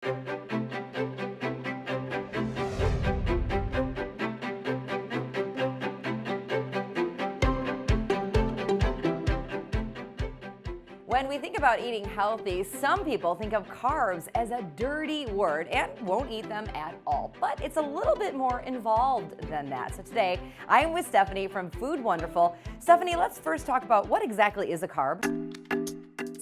When we think about eating healthy, some people think of carbs as a dirty word and won't eat them at all. But it's a little bit more involved than that. So today, I'm with Stephanie from Food Wonderful. Stephanie, let's first talk about what exactly is a carb.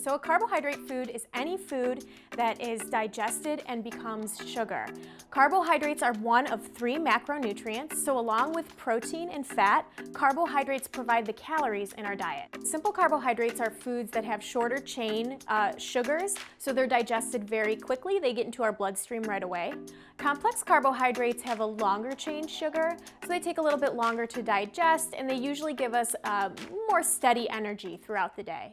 So a carbohydrate food is any food that is digested and becomes sugar. Carbohydrates are one of three macronutrients, so along with protein and fat, carbohydrates provide the calories in our diet. Simple carbohydrates are foods that have shorter chain sugars, so they're digested very quickly. They get into our bloodstream right away. Complex carbohydrates have a longer chain sugar, so they take a little bit longer to digest, and they usually give us more steady energy throughout the day.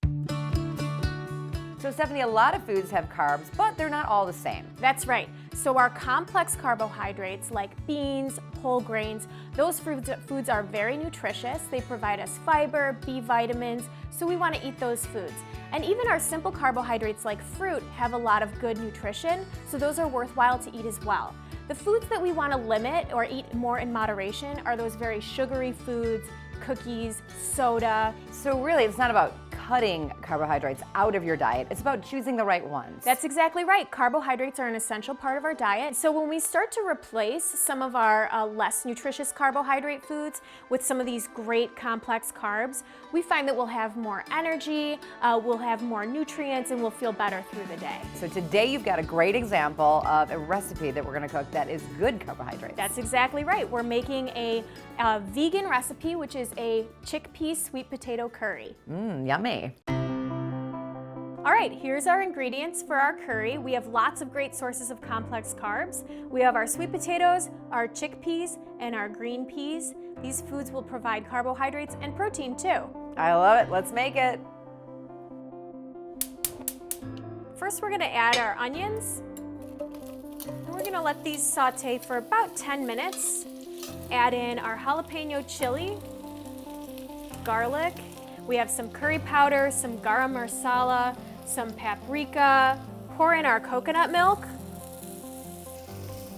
So Stephanie, a lot of foods have carbs, but they're not all the same. That's right. So our complex carbohydrates like beans, whole grains, those foods are very nutritious. They provide us fiber, B vitamins, so we want to eat those foods. And even our simple carbohydrates like fruit have a lot of good nutrition, so those are worthwhile to eat as well. The foods that we want to limit or eat more in moderation are those very sugary foods, cookies, soda. So really, it's not about cutting carbohydrates out of your diet. It's about choosing the right ones. That's exactly right. Carbohydrates are an essential part of our diet. So when we start to replace some of our less nutritious carbohydrate foods with some of these great complex carbs, we find that we'll have more energy, we'll have more nutrients, and we'll feel better through the day. So today you've got a great example of a recipe that we're going to cook that is good carbohydrates. That's exactly right. We're making a vegan recipe, which is a chickpea sweet potato curry. Yummy. All right, here's our ingredients for our curry. We have lots of great sources of complex carbs. We have our sweet potatoes, our chickpeas, and our green peas. These foods will provide carbohydrates and protein too. I love it. Let's make it. First, we're gonna add our onions. And we're gonna let these saute for about 10 minutes. Add in our jalapeno chili, garlic. We have some curry powder, some garam masala, some paprika. Pour in our coconut milk,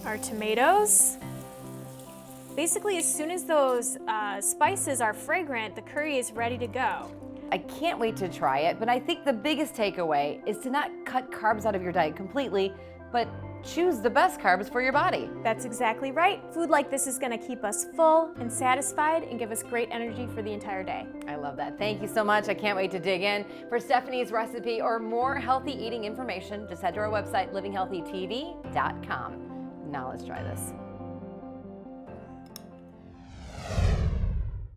our tomatoes. Basically, as soon as those spices are fragrant, the curry is ready to go. I can't wait to try it, but I think the biggest takeaway is to not cut carbs out of your diet completely, but choose the best carbs for your body. That's exactly right. Food like this is going to keep us full and satisfied and give us great energy for the entire day. I love that. Thank you so much. I can't wait to dig in. For Stephanie's recipe or more healthy eating information, just head to our website, livinghealthytv.com. Now let's try this.